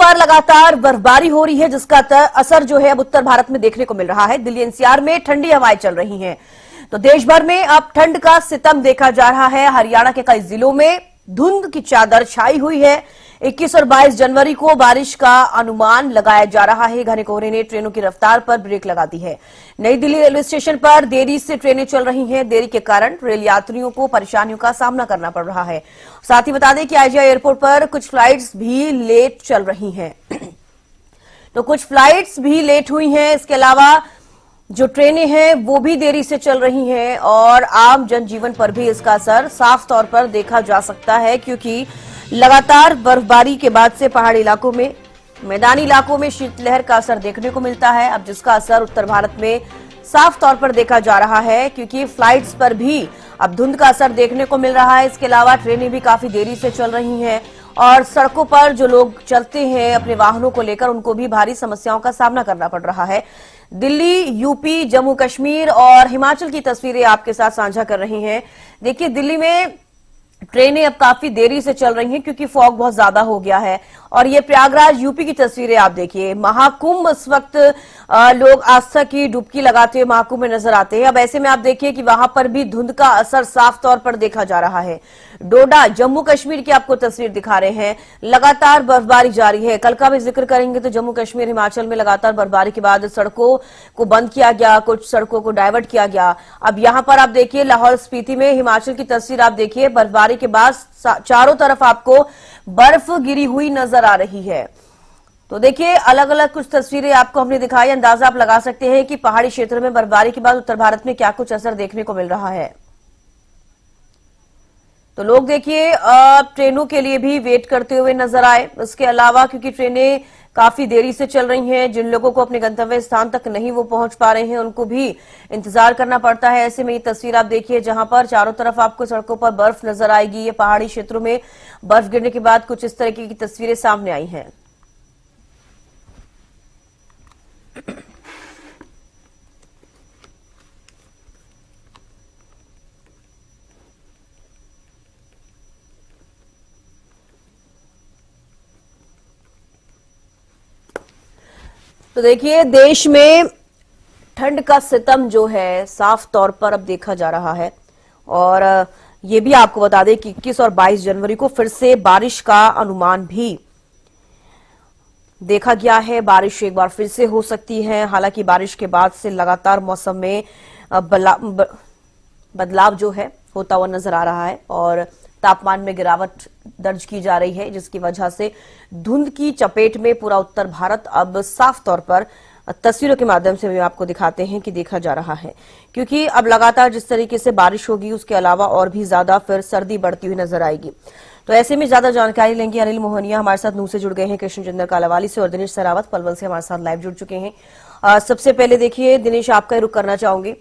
पर लगातार बर्फबारी हो रही है, जिसका असर जो है अब उत्तर भारत में देखने को मिल रहा है। दिल्ली एनसीआर में ठंडी हवाएं चल रही हैं, तो देश भर में अब ठंड का सितम देखा जा रहा है। हरियाणा के कई जिलों में धुंध की चादर छाई हुई है। 21 और 22 जनवरी को बारिश का अनुमान लगाया जा रहा है। घने कोहरे ने ट्रेनों की रफ्तार पर ब्रेक लगा दी है। नई दिल्ली रेलवे स्टेशन पर देरी से ट्रेनें चल रही हैं। देरी के कारण रेल यात्रियों को परेशानियों का सामना करना पड़ रहा है। साथ ही बता दें कि आईजीआई एयरपोर्ट पर कुछ फ्लाइट्स भी लेट चल रही हैं तो कुछ फ्लाइट्स भी लेट हुई हैं। इसके अलावा जो ट्रेनें हैं वो भी देरी से चल रही हैं और आम जनजीवन पर भी इसका असर साफ तौर पर देखा जा सकता है, क्योंकि लगातार बर्फबारी के बाद से पहाड़ी इलाकों में, मैदानी इलाकों में शीतलहर का असर देखने को मिलता है। अब जिसका असर उत्तर भारत में साफ तौर पर देखा जा रहा है, क्योंकि फ्लाइट्स पर भी अब धुंध का असर देखने को मिल रहा है। इसके अलावा ट्रेनें भी काफी देरी से चल रही हैं और सड़कों पर जो लोग चलते हैं अपने वाहनों को लेकर, उनको भी भारी समस्याओं का सामना करना पड़ रहा है। दिल्ली, यूपी, जम्मू कश्मीर और हिमाचल की तस्वीरें आपके साथ साझा कर रही हैं। देखिए, दिल्ली में ट्रेनें अब काफी देरी से चल रही हैं क्योंकि फॉग बहुत ज्यादा हो गया है। और ये प्रयागराज यूपी की तस्वीरें आप देखिए। महाकुंभ इस वक्त लोग आस्था की डुबकी लगाते हुए महाकुंभ में नजर आते हैं। अब ऐसे में आप देखिए कि वहां पर भी धुंध का असर साफ तौर पर देखा जा रहा है। डोडा, जम्मू कश्मीर की आपको तस्वीर दिखा रहे हैं। लगातार बर्फबारी जारी है। कल का भी जिक्र करेंगे तो जम्मू कश्मीर, हिमाचल में लगातार बर्फबारी के बाद सड़कों को बंद किया गया, कुछ सड़कों को डायवर्ट किया गया। अब यहां पर आप देखिए लाहौल स्पीति में, हिमाचल की तस्वीर आप देखिए। बर्फबारी के बाद चारों तरफ आपको बर्फ गिरी हुई नजर आ रही है। तो देखिए, अलग अलग कुछ तस्वीरें आपको हमने दिखाई। अंदाजा आप लगा सकते हैं कि पहाड़ी क्षेत्र में बर्फबारी के बाद उत्तर भारत में क्या कुछ असर देखने को मिल रहा है। तो लोग देखिए ट्रेनों के लिए भी वेट करते हुए नजर आए। इसके अलावा क्योंकि ट्रेनें काफी देरी से चल रही हैं, जिन लोगों को अपने गंतव्य स्थान तक नहीं वो पहुंच पा रहे हैं, उनको भी इंतजार करना पड़ता है। ऐसे में ये तस्वीर आप देखिए जहां पर चारों तरफ आपको सड़कों पर बर्फ नजर आएगी। ये पहाड़ी क्षेत्रों में बर्फ गिरने के बाद कुछ इस तरीके की तस्वीरें सामने आई हैं। तो देखिए, देश में ठंड का सितम जो है साफ तौर पर अब देखा जा रहा है। और ये भी आपको बता दें कि 21 और 22 जनवरी को फिर से बारिश का अनुमान भी देखा गया है। बारिश एक बार फिर से हो सकती है। हालांकि बारिश के बाद से लगातार मौसम में बदलाव जो है होता हुआ नजर आ रहा है और तापमान में गिरावट दर्ज की जा रही है, जिसकी वजह से धुंध की चपेट में पूरा उत्तर भारत अब साफ तौर पर तस्वीरों के माध्यम से भी आपको दिखाते हैं कि देखा जा रहा है। क्योंकि अब लगातार जिस तरीके से बारिश होगी, उसके अलावा और भी ज्यादा फिर सर्दी बढ़ती हुई नजर आएगी। तो ऐसे में ज्यादा जानकारी लेंगे अनिल मोहनिया हमारे साथ नूह से जुड़ गए हैं, कृष्णचंद्र कालावाली से, और दिनेश सरावत पलवल से हमारे साथ लाइव जुड़ चुके हैं। सबसे पहले देखिए दिनेश, आपका रुख करना चाहूंगी।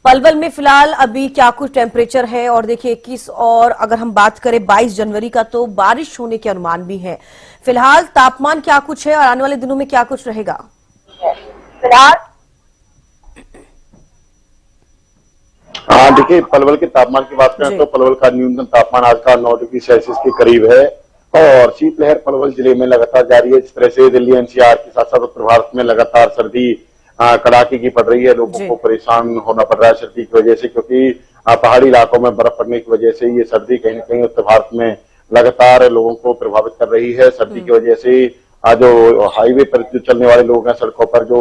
पलवल में फिलहाल अभी क्या कुछ टेम्परेचर है? और देखिए 21 और अगर हम बात करें 22 जनवरी का, तो बारिश होने के अनुमान भी है। फिलहाल तापमान क्या कुछ है और आने वाले दिनों में क्या कुछ रहेगा? फिलहाल देखिए, पलवल के तापमान की बात करें तो पलवल का न्यूनतम तापमान आज का 9 डिग्री सेल्सियस के करीब है और शीतलहर पलवल जिले में लगातार जारी है। जिस तरह से दिल्ली एनसीआर के साथ साथ उत्तर भारत में लगातार सर्दी कड़ाके की पड़ रही है। लोगों को परेशान होना पड़ रहा है सर्दी की वजह से, क्योंकि पहाड़ी इलाकों में बर्फ पड़ने की वजह से ये सर्दी कहीं न कहीं उत्तर भारत में लगातार लोगों को प्रभावित कर रही है। सर्दी की वजह से जो हाईवे पर जो चलने वाले लोग हैं, सड़कों पर जो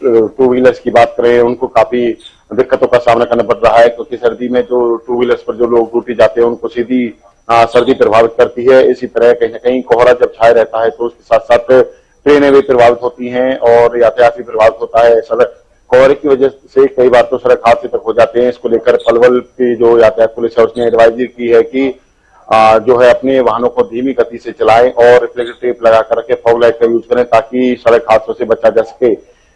टू व्हीलर्स की बात करें, उनको काफी दिक्कतों का सामना करना पड़ रहा है, क्योंकि सर्दी में जो टू व्हीलर्स पर जो लोग ड्यूटी जाते हैं उनको सीधी सर्दी प्रभावित करती है। इसी तरह कहीं न कहीं कोहरा जब छाया रहता है तो उसके साथ साथ ट्रेनें भी प्रभावित होती हैं और यातायात भी प्रभावित होता है। सड़क कोहरे की वजह से कई बार तो सड़क हादसे तक हो जाते हैं। इसको लेकर पलवल की जो यातायात पुलिस है उसने एडवाइजरी की है कि जो है अपने वाहनों को धीमी गति से चलाएं और रिफ्लेक्टर टेप लगा कर रखें, फॉग लाइट का यूज करें ताकि सड़क हादसों से बचा जा सके।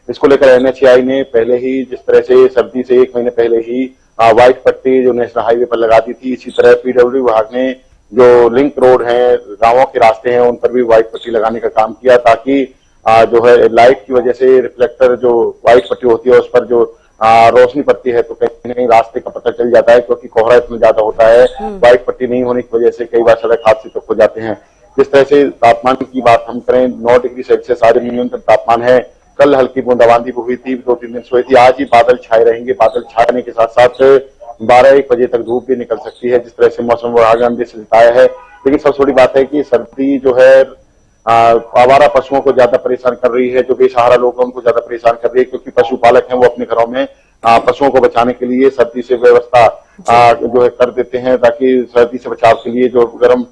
इसको लेकर एनएचएआई ने पहले ही जिस तरह से सर्दी से 1 महीने पहले ही व्हाइट पट्टी जो नेशनल हाईवे पर लगा दी थी, इसी तरह पीडब्ल्यूडी विभाग ने जो लिंक रोड है, गांवों के रास्ते हैं, उन पर भी व्हाइट पट्टी लगाने का काम किया ताकि जो है लाइट की वजह से रिफ्लेक्टर जो व्हाइट पट्टी होती है उस पर जो रोशनी पड़ती है तो कहीं न कहीं रास्ते का पता चल जाता है, क्योंकि कोहरा इतना ज्यादा होता है। व्हाइट पट्टी नहीं होने की वजह से कई बार सड़क हादसे तक हो जाते हैं। जिस तरह से तापमान की बात हम करें 9 डिग्री सेल्सियस आज न्यूनतम तापमान है। कल हल्की बूंदाबांदी भी हुई थी, 2-3 दिन से हुई थी। आज ही बादल छाए रहेंगे, बादल छाने के साथ साथ 12-1 बजे तक धूप भी निकल सकती है, जिस तरह से मौसम विभाग ने अंदेशा जताया है। लेकिन सबसे बड़ी बात है कि सर्दी जो है आवारा पशुओं को ज्यादा परेशान कर रही है, जो बेसहारा लोग हैं उनको ज्यादा परेशान कर रही है, क्योंकि पशुपालक हैं वो अपने घरों में पशुओं को बचाने के लिए सर्दी से व्यवस्था जो है कर देते हैं, ताकि सर्दी से बचाव के लिए जो गर्म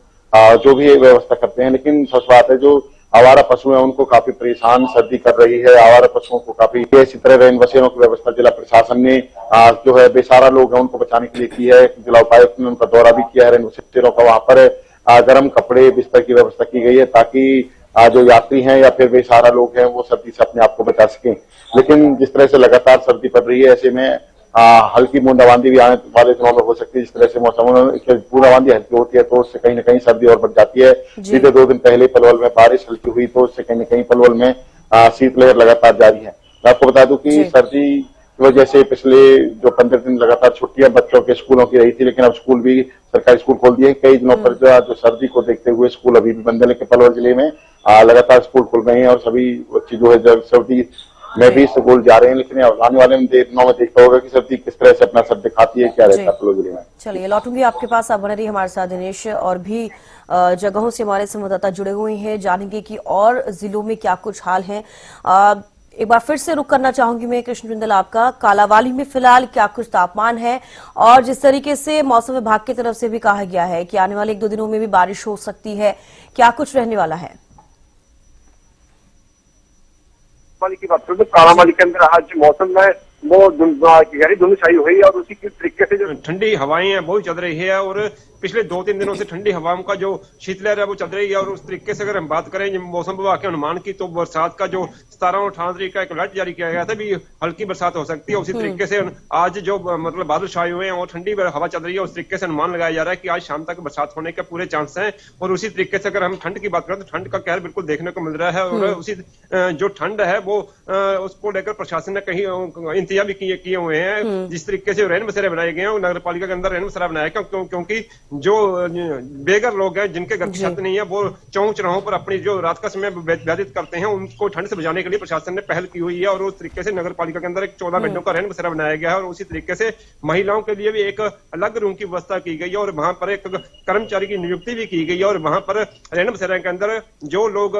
जो भी व्यवस्था करते हैं। लेकिन सच बात है, जो आवारा पशु हैं उनको काफी परेशान सर्दी कर रही है। आवारा पशुओं को काफी, इसी तरह रैन बसेरों की व्यवस्था जिला प्रशासन ने जो है बेसहारा लोग हैं उनको बचाने के लिए की है। जिला उपायुक्त ने उनका दौरा भी किया है रैन बसेरों का, वहां पर गर्म कपड़े बिस्तर की व्यवस्था की गई है, ताकि जो यात्री हैं या फिर बेसहारा लोग हैं वो सर्दी से अपने आप को बचा सकें। लेकिन जिस तरह से लगातार सर्दी पड़ रही है, ऐसे में हल्की बूंदाबांदी भी आने वाले दिनों में हो सकती है। जिस तरह से मौसम बूंदाबांदी हल्की होती है तो उससे कहीं न कहीं सर्दी और बढ़ जाती है। सीधे 2 दिन पहले पलवल में बारिश हल्की हुई तो उससे कहीं न कहीं पलवल में शीतलहर लगातार जारी है। मैं आपको बता दूं कि सर्दी की वजह से पिछले जो 15 दिन लगातार छुट्टियां बच्चों के स्कूलों की रही थी, लेकिन अब स्कूल भी सरकारी स्कूल खोल दिए। कई दिनों पर जो सर्दी को देखते हुए स्कूल अभी भी बंद है, लेकिन पलवल जिले में लगातार स्कूल खुल रहे हैं और सभी बच्चे जो है सर्दी में भी स्कूल जा रहे हैं। लेकिन आने वाले दिनों में देखता होगा कि सर्दी किस तरह से अपना असर दिखाती है, क्या रहता है पलवल जिले में। चलिए लौटूंगी आपके पास, आप बने रहिए हमारे साथ दिनेश। और भी जगहों से हमारे संवाददाता जुड़े हुए हैं, जानेंगे कि और जिलों में क्या कुछ हाल है। एक बार फिर से रुक करना चाहूंगी मैं कृष्ण जिंदल आपका, कालावाली में फिलहाल क्या कुछ तापमान है, और जिस तरीके से मौसम विभाग की तरफ से भी कहा गया है कि आने वाले 1-2 दिनों में भी बारिश हो सकती है, क्या कुछ रहने वाला है? की बात करें तो कालावाली के अंदर आज मौसम में वो धुंधलाई हुई और उसी के तरीके से जो ठंडी हवाएं हैं वो चल रही है, और पिछले 2-3 दिनों से ठंडी हवाओं का जो शीतलहर है वो चल रही है। और उस तरीके से अगर हम बात करें मौसम विभाग के अनुमान की, तो बरसात का जो 17 और 18 तारीख का एक अलर्ट जारी किया गया था, भी हल्की बरसात हो सकती है। उसी तरीके से आज जो मतलब बादल छाए हुए हैं और ठंडी हवा चल रही है, उस तरीके से अनुमान लगाया जा रहा है कि आज शाम तक बरसात होने के पूरे चांस हैं। और उसी तरीके से अगर हम ठंड की बात करें तो ठंड का कहर बिल्कुल देखने को मिल रहा है, और उसी जो ठंड है वो उसको लेकर प्रशासन ने कहीं इंतजाम भी किए हुए हैं। जिस तरीके से रैन बसेरे बनाए गए हैं, नगर पालिका के अंदर रैन बसेरा बनाया गया, क्योंकि जो बेघर लोग हैं जिनके घर की छत नहीं है, वो चौक चौराहों पर अपनी जो रात का समय व्यतीत करते हैं, उनको ठंड से बचाने के लिए प्रशासन ने पहल की हुई है। और उस तरीके से नगर पालिका के अंदर एक 14 बेडों का रैन बसेरा बनाया गया है, और उसी तरीके से महिलाओं के लिए भी एक अलग रूम की व्यवस्था की गई है, और वहां पर एक कर्मचारी की नियुक्ति भी की गई है। और वहां पर रैन बसेरा के अंदर जो लोग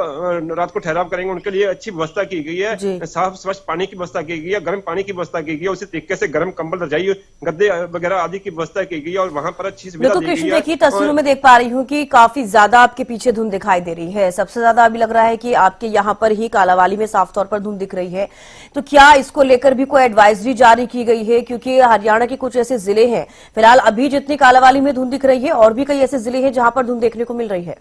रात को ठहराव करेंगे उनके लिए अच्छी व्यवस्था की गई है, साफ स्वच्छ पानी की व्यवस्था की गई है, गर्म पानी की व्यवस्था की गई है, उसी तरीके से गर्म कंबल, रजाई, गद्दे वगैरह आदि की व्यवस्था की गई है, और वहां पर अच्छी सुविधा दी गई है। देखिए तस्वीरों में देख पा रही हूँ कि काफी ज्यादा आपके पीछे धुंध दिखाई दे रही है। सबसे ज्यादा अभी लग रहा है कि आपके यहाँ पर ही कालावाली में साफ तौर पर धुंध दिख रही है। तो क्या इसको लेकर भी कोई एडवाइजरी जारी की गई है? क्योंकि हरियाणा के कुछ ऐसे जिले हैं, फिलहाल अभी जितनी कालावाली में धुंध दिख रही है, और भी कई ऐसे जिले हैं जहां पर धुंध देखने को मिल रही है।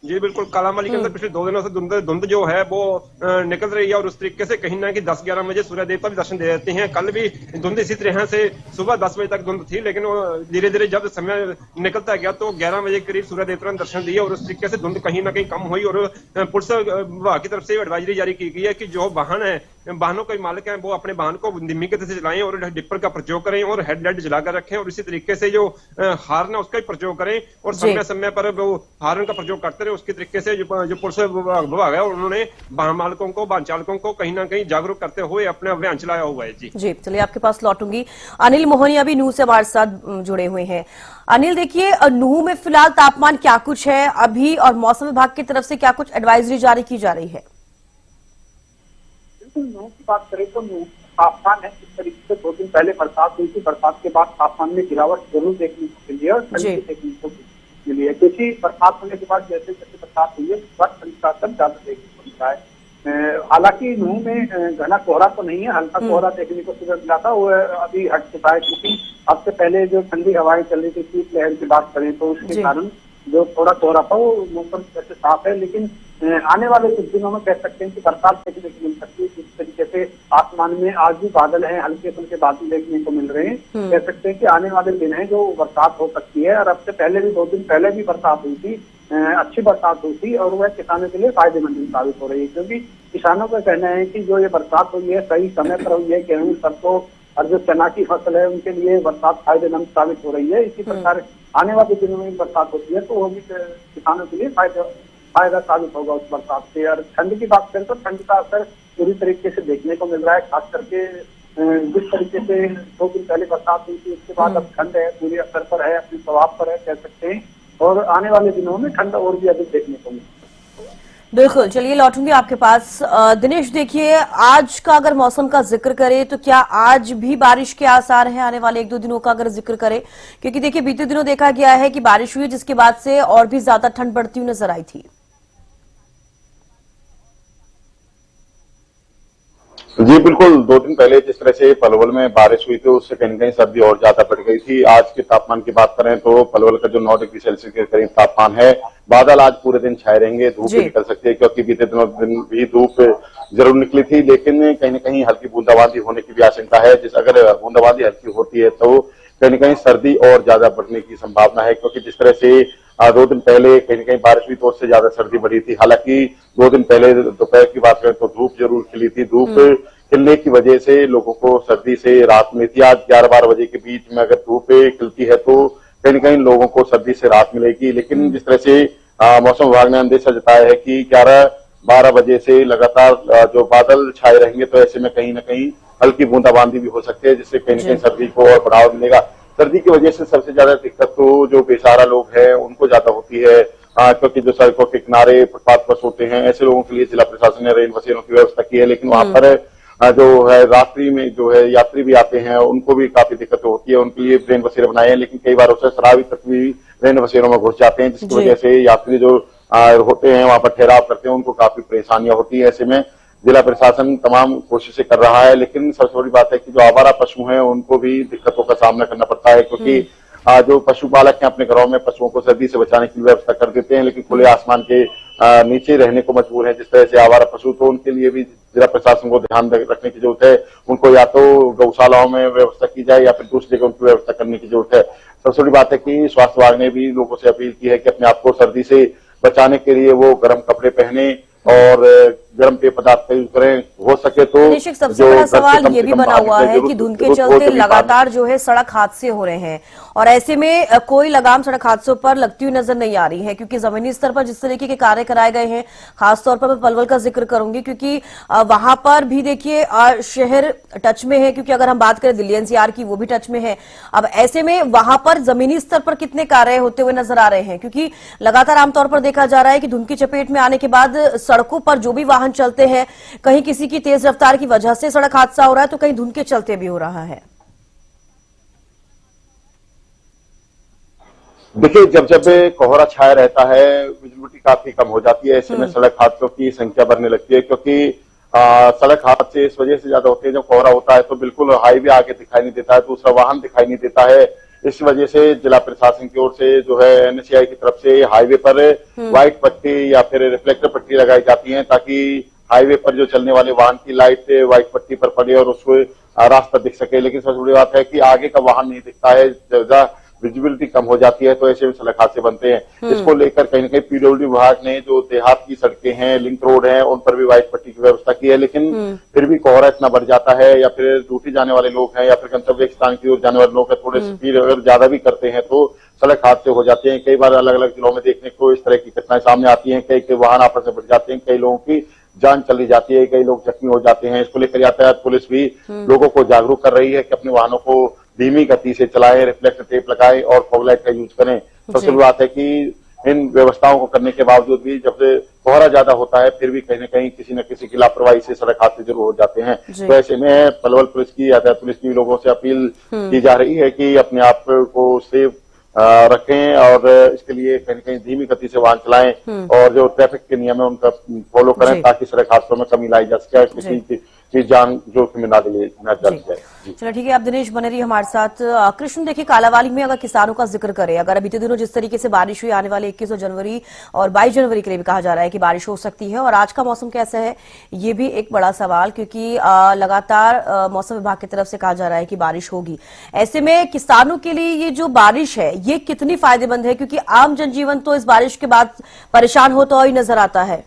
जी बिल्कुल, कालावाली के अंदर पिछले 2 दिनों से धुंध जो है वो निकल रही है, और उस तरीके से कहीं ना कहीं 10-11 बजे सूर्य देवता भी दर्शन दे देते हैं। कल भी धुंध इसी तरह से सुबह 10 बजे तक धुंध थी, लेकिन वो धीरे धीरे जब समय निकलता गया तो 11 बजे के करीब सूर्य देवता ने दर्शन दिए, और उस तरीके से धुंध कहीं ना कहीं कम हुई। और पुलिस विभाग की तरफ से एडवाइजरी जारी की गई है कि जो वाहन है, वाहनों के मालिक हैं, वो अपने वाहन को धीमी गति से चलाएं और डिपर का प्रयोग करें, और हेडलाइट जलाकर रखें, और इसी तरीके से जो हार्न है उसका भी प्रयोग करें, और समय समय पर वो हार्न का प्रयोग करते रहे। उसके तरीके से जो पुलिस विभाग है उन्होंने वाहन मालिकों को, वाहन चालकों को कहीं ना कहीं जागरूक करते हुए अपने अभियान चलाया हुआ है। जी चलिए आपके पास लौटूंगी। अनिल मोहनिया भी नूह से हमारे साथ जुड़े हुए हैं। अनिल देखिए, नूह में फिलहाल तापमान क्या कुछ है अभी, और मौसम विभाग की तरफ से क्या कुछ एडवाइजरी जारी की जा रही है? नूह की बात करें तो नूह तापमान है इस तरीके से 2 दिन पहले बरसात हुई थी, बरसात के बाद तापमान में गिरावट जरूर देखने को मिली है और ठंडी देखने को मिली है, क्योंकि बरसात होने के बाद जैसे जैसे बरसात हुई है ठंड का असर ज्यादा देखने को मिल रहा है। हालांकि नूह में घना कोहरा तो नहीं है, हल्का कोहरा देखने को सुबह मिला था, वो अभी हट चुका है, क्योंकि अब से पहले जो ठंडी हवाएं चल रही थी, शीतलहर की बात करें तो उसके कारण जो थोड़ा कोहरा था वो मौसम वैसे साफ है। लेकिन आने वाले कुछ दिनों में कह सकते हैं कि बरसात देखने को मिल सकती है। जिस तरीके से आसमान में आज भी बादल हैं, हल्के फुल्के बादल देखने को मिल रहे हैं, कह सकते हैं कि आने वाले दिन है जो बरसात हो सकती है। और अब से पहले भी 2 दिन पहले भी बरसात हुई थी, अच्छी बरसात हुई थी, और वह किसानों के लिए फायदेमंद साबित हो रही है, क्योंकि किसानों का कहना है कि जो ये बरसात हुई है सही समय पर हुई है, गेहूं, सरसों और जो चना की फसल है उनके लिए बरसात फायदेमंद साबित हो रही है। इसी प्रकार आने वाले दिनों में बरसात होती है तो वो भी किसानों के लिए फायदा साबित होगा उस बरसात से। और ठंड की बात करें तो ठंड का असर पूरी तरीके से देखने को मिल रहा है, खास करके जिस तरीके से 2 दिन पहले बरसात हुई थी उसके बाद अब ठंड है, पूरे असर पर है, अपने स्वभाव पर है कह सकते हैं। और आने वाले दिनों में ठंड और भी अधिक देखने को मिलेगी। बिल्कुल, चलिए लौटूंगी आपके पास। दिनेश, देखिए आज का अगर मौसम का जिक्र करें तो क्या आज भी बारिश के आसार हैं आने वाले 1-2 दिनों का अगर जिक्र करें? क्योंकि देखिए बीते दिनों देखा गया है कि बारिश हुई जिसके बाद से और भी ज्यादा ठंड बढ़ती हुई नजर आई थी। जी बिल्कुल, 2 दिन पहले जिस तरह से पलवल में बारिश हुई थी उससे कहीं न कहीं सर्दी और ज्यादा बढ़ गई थी। आज के तापमान की बात करें तो पलवल का जो 9 डिग्री सेल्सियस के करीब तापमान है। बादल आज पूरे दिन छाए रहेंगे, धूप भी निकल सकती है क्योंकि बीते दिनों दिन भी धूप जरूर निकली थी, लेकिन कहीं न कहीं हल्की बूंदाबांदी होने की भी आशंका है। अगर बूंदाबांदी हल्की होती है तो कहीं न कहीं सर्दी और ज्यादा बढ़ने की संभावना है, क्योंकि जिस तरह से 2 दिन पहले कहीं न कहीं बारिश हुई तो उससे ज्यादा सर्दी बढ़ी थी। हालांकि 2 दिन पहले दोपहर की बात करें तो धूप जरूर खिली थी, धूप खिलने की वजह से लोगों को सर्दी से राहत मिली थी। आज 11-12 बजे के बीच में अगर धूप खिलती है तो कहीं न कहीं लोगों को सर्दी से राहत मिलेगी। लेकिन जिस तरह से मौसम विभाग ने अंदेशा जताया है कि 11-12 बजे से लगातार जो बादल छाए रहेंगे तो ऐसे में कहीं न कहीं हल्की बूंदाबांदी भी हो सकती है, जिससे कहीं न कहीं सर्दी को और बढ़ावा मिलेगा। सर्दी की वजह से सबसे ज्यादा दिक्कत तो जो बेसहारा लोग हैं उनको ज्यादा होती है, क्योंकि जो सड़कों के किनारे फुटपाथ पर सोते हैं ऐसे लोगों के लिए जिला प्रशासन ने रेल बसेरों की व्यवस्था की है। लेकिन वहां पर जो है रात्रि में जो है यात्री भी आते हैं उनको भी काफी दिक्कत होती है, उनके लिए रेल बसेरे बनाए हैं, लेकिन कई बार उससे शराबी तक भी रेल बसेरों में घुस जाते हैं, जिसकी वजह से यात्री जो होते हैं वहां पर ठहराव करते हैं उनको काफी परेशानियां होती है। ऐसे में जिला प्रशासन तमाम कोशिशें कर रहा है, लेकिन सबसे बड़ी बात है कि जो आवारा पशु हैं उनको भी दिक्कतों का सामना करना पड़ता है, क्योंकि जो पशुपालक हैं अपने घरों में पशुओं को सर्दी से बचाने की व्यवस्था कर देते हैं, लेकिन खुले आसमान के नीचे रहने को मजबूर हैं जिस तरह से आवारा पशु, तो उनके लिए भी जिला प्रशासन को ध्यान रखने की जरूरत है। उनको या तो गौशालाओं में व्यवस्था की जाए या फिर दूसरी जगह उनकी व्यवस्था करने की जरूरत है। सबसे बड़ी बात है कि स्वास्थ्य विभाग ने भी लोगों से अपील की है कि अपने आप को सर्दी से बचाने के लिए वो गर्म कपड़े पहने और गर्म पेय पदार्थ का यूज करें, हो सके तो। निश्चित सबसे बड़ा सवाल ये भी बना हुआ है कि धुंध के चलते लगातार जो है सड़क हादसे हो रहे हैं और ऐसे में कोई लगाम सड़क हादसों पर लगती हुई नजर नहीं आ रही है, क्योंकि जमीनी स्तर पर जिस तरीके के कार्य कराए गए हैं, खासतौर पर मैं पलवल का जिक्र करूंगी क्योंकि वहां पर भी देखिए शहर टच में है, क्योंकि अगर हम बात करें दिल्ली एनसीआर की वो भी टच में है। अब ऐसे में वहां पर जमीनी स्तर पर कितने कार्य होते हुए नजर आ रहे हैं, क्योंकि लगातार आमतौर पर देखा जा रहा है कि धुंध की चपेट में आने के बाद सड़कों पर जो भी वाहन चलते हैं कहीं किसी की तेज रफ्तार की वजह से सड़क हादसा हो रहा है तो कहीं धुंध के चलते भी हो रहा है। देखिए, जब जब कोहरा छाया रहता है विजिबिलिटी काफी कम हो जाती है, ऐसे में सड़क हादसों की संख्या बढ़ने लगती है, क्योंकि सड़क हादसे इस वजह से ज्यादा होते हैं। जब कोहरा होता है तो बिल्कुल हाईवे आगे दिखाई नहीं देता है, दूसरा वाहन दिखाई नहीं देता है। इस वजह से जिला प्रशासन की ओर से जो है एनएचएआई की तरफ से हाईवे पर व्हाइट पट्टी या फिर रिफ्लेक्टर पट्टी लगाई जाती है, ताकि हाईवे पर जो चलने वाले वाहन की लाइट व्हाइट पट्टी पर पड़े और उसको रास्ता दिख सके। लेकिन सबसे बड़ी बात है कि आगे का वाहन नहीं दिखता है, ज्यादा विजिबिलिटी कम हो जाती है, तो ऐसे में सड़क हादसे बनते हैं। इसको लेकर कहीं न कहीं पीडब्ल्यूडी विभाग ने जो देहात की सड़कें हैं, लिंक रोड हैं, उन पर भी व्हाइट पट्टी की व्यवस्था की है, लेकिन फिर भी कोहरा इतना बढ़ जाता है या फिर ड्यूटी जाने वाले लोग हैं या फिर गंतव्य स्थान की ओर जाने वाले लोग हैं, थोड़े स्पीड अगर ज्यादा भी करते हैं तो सड़क हादसे हो जाते हैं। कई बार अलग अलग जिलों में देखने को इस तरह की घटनाएं सामने आती हैं, कई वाहन आपस में बढ़ जाते हैं, कई लोगों की जान चली जाती है, कई लोग जख्मी हो जाते हैं। इसको लेकर यातायात पुलिस भी लोगों को जागरूक कर रही है कि अपने वाहनों को धीमी गति से चलाएं, रिफ्लेक्टर टेप लगाएं और फॉग लाइट का यूज करें। सबसे बड़ी बात है कि इन व्यवस्थाओं को करने के बावजूद भी जब से कोहरा ज्यादा होता है फिर भी कहीं न कहीं किसी न किसी की लापरवाही से सड़क हादसे जरूर हो जाते हैं। तो ऐसे में पलवल पुलिस की, यातायात पुलिस की लोगों से अपील की जा रही है कि अपने आप को सेफ रखें और इसके लिए कहीं न कहीं धीमी गति से वाहन चलाएं और जो ट्रैफिक के नियम है उनका फॉलो करें, ताकि सड़क हादसों में कमी लाई जा सके, किसी की जान जोखिम में ना जाए। चलो ठीक है, आप दिनेश बने रहिए हमारे साथ। कृष्ण, देखिए कालावाली में अगर किसानों का जिक्र करें, अगर बीते दिनों जिस तरीके से बारिश हुई, आने वाले 21 जनवरी और 22 जनवरी के लिए भी कहा जा रहा है कि बारिश हो सकती है, और आज का मौसम कैसा है ये भी एक बड़ा सवाल, क्योंकि लगातार मौसम विभाग की तरफ से कहा जा रहा है कि बारिश होगी। ऐसे में किसानों के लिए ये जो बारिश है ये कितनी फायदेमंद है, क्योंकि आम जनजीवन तो इस बारिश के बाद परेशान होता हुआ नजर आता है।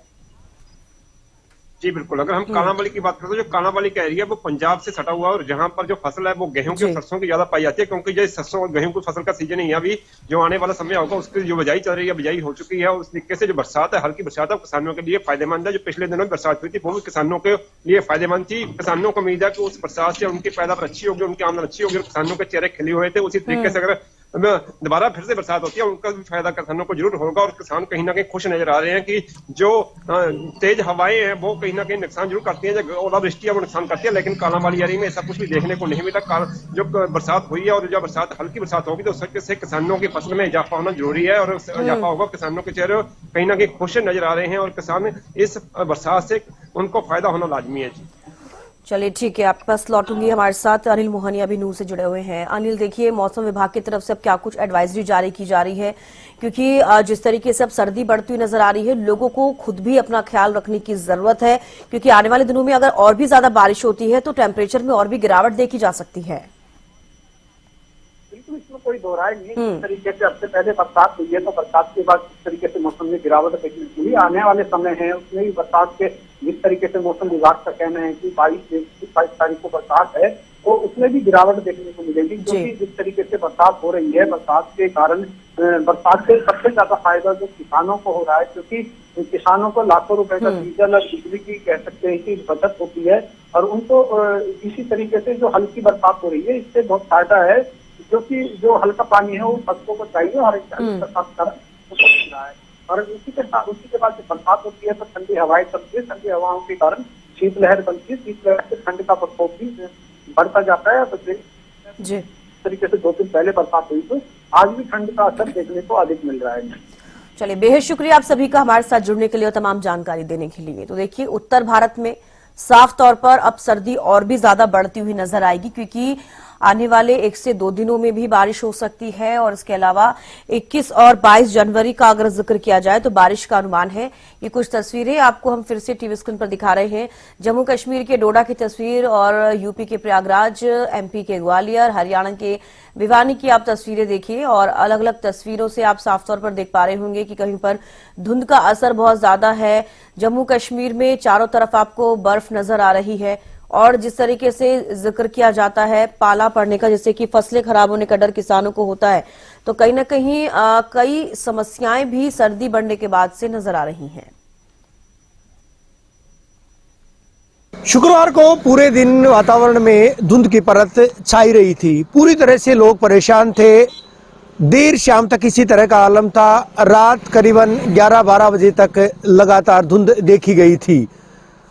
जी बिल्कुल। अगर हम कालांवाली की बात करें तो जो कालांवाली का एरिया वो पंजाब से सटा हुआ है और जहां पर जो फसल है वो गेहूं की और सरसों की ज्यादा पाई जाती है, क्योंकि जो सरसों और गेहूं की फसल का सीजन ही है अभी, जो आने वाला समय होगा उसकी जो बिजाई चल रही है, बिजाई हो चुकी है। उस तरीके से जो बरसात है, हल्की बरसात है, किसानों के लिए फायदेमंद है। जो पिछले दिनों में बरसात हुई थी वो भी किसानों के लिए फायदेमंद थी। किसानों को उम्मीद है कि उस बरसात से उनकी पैदावार अच्छी होगी, उनकी आमदनी अच्छी होगी और किसानों के चेहरे खिले हुए थे। उसी तरीके से अगर दोबारा फिर से बरसात होती है उनका भी फायदा किसानों को जरूर होगा और किसान कहीं ना कहीं खुश नजर आ रहे हैं कि जो तेज हवाएं हैं वो कहीं ना कहीं नुकसान जरूर करती हैं, जो ओलावृष्टि है वो नुकसान करती है, लेकिन कालांवाली एरिया में ऐसा कुछ भी देखने को नहीं मिला। जो बरसात हुई है और जब बरसात हल्की बरसात होगी तो उससे किसानों की फसल में इजाफा होना जरूरी है और इजाफा होगा। किसानों के चेहरे कहीं ना कहीं खुश नजर आ रहे हैं और किसान इस बरसात से उनको फायदा होना लाजमी है। चलिए ठीक है, आपके पास लौटूंगी। हमारे साथ अनिल मोहनिया भी नूर से जुड़े हुए हैं। अनिल, देखिए मौसम विभाग की तरफ से अब क्या कुछ एडवाइजरी जारी की जा रही है, क्योंकि जिस तरीके से अब सर्दी बढ़ती हुई नजर आ रही है, लोगों को खुद भी अपना ख्याल रखने की जरूरत है, क्योंकि आने वाले दिनों में अगर और भी ज्यादा बारिश होती है तो टेम्परेचर में और भी गिरावट देखी जा सकती है। बिल्कुल, इसमें कोई दो राय नहीं है। जिस तरीके से अब से पहले बरसात हुई है तो बरसात के बाद जिस तरीके से मौसम में गिरावट देखने को मिली, आने वाले समय है उसमें भी बरसात के जिस तरीके से मौसम विभाग का कहना है कि 22 तारीख को बरसात है तो उसमें भी गिरावट देखने को मिलेगी, क्योंकि जिस तरीके से बरसात हो रही है, बरसात के कारण बरसात से सबसे ज्यादा फायदा जो किसानों को हो रहा है, क्योंकि किसानों को लाखों रुपए का डीजल और बिजली की कह सकते हैं कि बचत होती है और उनको इसी तरीके से जो हल्की बरसात हो रही है इससे बहुत फायदा है, क्योंकि जो हल्का पानी है वो फसलों को चाहिए और बरसात का रहा है। और उसी के बाद जब बरसात होती है तो ठंडी हवाएं चलती है, ठंडी हवाओं के कारण शीतलहर बनती है, शीतलहर से ठंड का प्रकोप भी बढ़ता जाता है। तो जिस तरीके से 2 दिन पहले बरसात हुई तो आज भी ठंड का असर देखने को अधिक मिल रहा है। चलिए, बेहद शुक्रिया आप सभी का हमारे साथ जुड़ने के लिए और तमाम जानकारी देने के लिए। तो देखिए, उत्तर भारत में साफ तौर पर अब सर्दी और भी ज्यादा बढ़ती हुई नजर आएगी, क्योंकि आने वाले 1 से 2 दिनों में भी बारिश हो सकती है और इसके अलावा 21 और 22 जनवरी का अगर जिक्र किया जाए तो बारिश का अनुमान है। ये कुछ तस्वीरें आपको हम फिर से टीवी स्क्रीन पर दिखा रहे हैं। जम्मू कश्मीर के डोडा की तस्वीर और यूपी के प्रयागराज, एमपी के ग्वालियर, हरियाणा के भिवानी की आप तस्वीरें देखिए और अलग अलग तस्वीरों से आप साफ तौर पर देख पा रहे होंगे कि कहीं पर धुंध का असर बहुत ज्यादा है। जम्मू कश्मीर में चारों तरफ आपको बर्फ नजर आ रही है और जिस तरीके से जिक्र किया जाता है पाला पड़ने का, जैसे कि फसलें खराब होने का डर किसानों को होता है, तो कहीं ना कहीं कई समस्याएं भी सर्दी बढ़ने के बाद से नजर आ रही हैं। शुक्रवार को पूरे दिन वातावरण में धुंध की परत छाई रही थी। पूरी तरह से लोग परेशान थे। देर शाम तक इसी तरह का आलम था। रात करीबन 11-12 बजे तक लगातार धुंध देखी गई थी।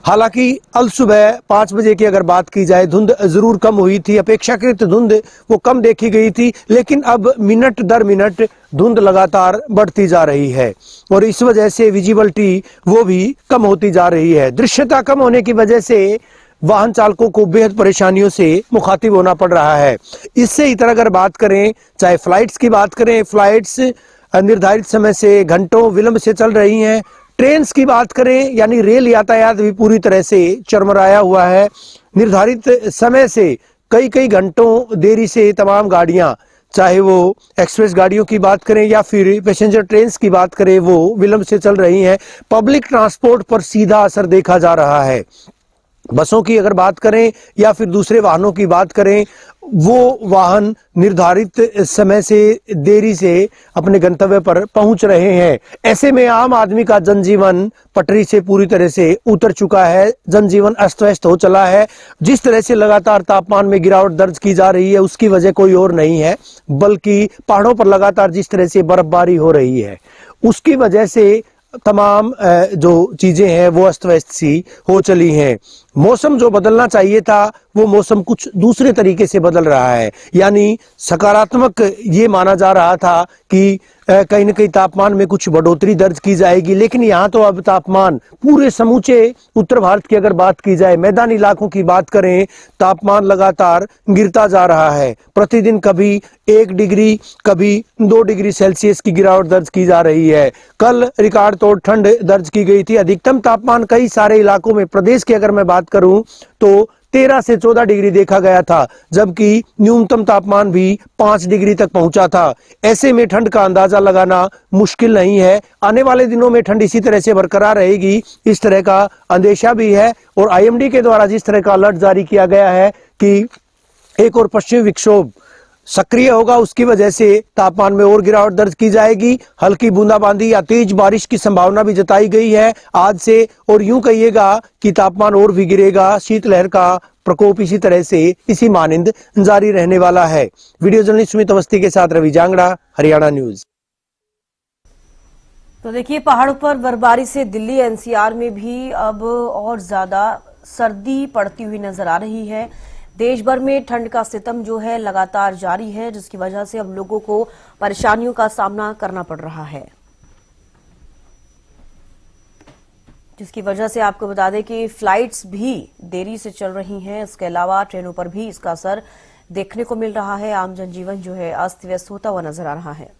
हालांकि अल सुबह 5 बजे की अगर बात की जाए धुंध जरूर कम हुई थी। अपेक्षाकृत धुंध वो कम देखी गई थी, लेकिन अब मिनट दर मिनट धुंध लगातार बढ़ती जा रही है और इस वजह से विजिबिलिटी वो भी कम होती जा रही है। दृश्यता कम होने की वजह से वाहन चालकों को बेहद परेशानियों से मुखातिब होना पड़ रहा है। इससे इतर अगर बात करें, चाहे फ्लाइट्स की बात करें, फ्लाइट्स निर्धारित समय से घंटों विलंब से चल रही हैं। ट्रेन्स की बात करें, यानी रेल यातायात भी पूरी तरह से चरमराया हुआ है। निर्धारित समय से कई घंटों देरी से तमाम गाड़ियां, चाहे वो एक्सप्रेस गाड़ियों की बात करें या फिर पैसेंजर ट्रेन्स की बात करें, वो विलंब से चल रही हैं। पब्लिक ट्रांसपोर्ट पर सीधा असर देखा जा रहा है। बसों की अगर बात करें या फिर दूसरे वाहनों की बात करें, वो वाहन निर्धारित समय से देरी से अपने गंतव्य पर पहुंच रहे हैं। ऐसे में आम आदमी का जनजीवन पटरी से पूरी तरह से उतर चुका है। जनजीवन अस्त व्यस्त हो चला है। जिस तरह से लगातार तापमान में गिरावट दर्ज की जा रही है उसकी वजह कोई और नहीं है, बल्कि पहाड़ों पर लगातार जिस तरह से बर्फबारी हो रही है उसकी वजह से तमाम जो चीजें हैं वो अस्त व्यस्त सी हो चली हैं। मौसम जो बदलना चाहिए था वो मौसम कुछ दूसरे तरीके से बदल रहा है। यानी सकारात्मक ये माना जा रहा था कि कहीं न कहीं तापमान में कुछ बढ़ोतरी दर्ज की जाएगी, लेकिन यहाँ तो अब तापमान पूरे समूचे उत्तर भारत की अगर बात की जाए, मैदानी इलाकों की बात करें, तापमान लगातार गिरता जा रहा है। प्रतिदिन कभी 1 डिग्री कभी 2 डिग्री सेल्सियस की गिरावट दर्ज की जा रही है। कल रिकॉर्ड तोड़ ठंड दर्ज की गई थी। अधिकतम तापमान कई सारे इलाकों में, प्रदेश की अगर मैं बात करूं तो 13 से 14 डिग्री देखा गया था, जबकि न्यूनतम तापमान भी 5 डिग्री तक पहुंचा था। ऐसे में ठंड का अंदाजा लगाना मुश्किल नहीं है। आने वाले दिनों में ठंड इसी तरह से बरकरार रहेगी, इस तरह का अंदेशा भी है। और आईएमडी के द्वारा जिस तरह का अलर्ट जारी किया गया है कि एक और पश्चिमी विक्षोभ सक्रिय होगा, उसकी वजह से तापमान में और गिरावट दर्ज की जाएगी। हल्की बूंदाबांदी या तेज बारिश की संभावना भी जताई गई है आज से, और यूं कहिएगा कि तापमान और भी गिरेगा। शीतलहर का प्रकोप इसी तरह से इसी मानिंद जारी रहने वाला है। वीडियो जर्नलिस्ट सुमित अवस्थी के साथ रवि जांगड़ा, हरियाणा न्यूज। तो देखिए, पहाड़ों पर बर्फबारी से दिल्ली एनसीआर में भी अब और ज्यादा सर्दी पड़ती हुई नजर आ रही है। देश भर में ठंड का सितम जो है लगातार जारी है, जिसकी वजह से अब लोगों को परेशानियों का सामना करना पड़ रहा है। जिसकी वजह से आपको बता दें कि फ्लाइट्स भी देरी से चल रही हैं। इसके अलावा ट्रेनों पर भी इसका असर देखने को मिल रहा है। आम जनजीवन जो है अस्त व्यस्त होता हुआ नजर आ रहा है।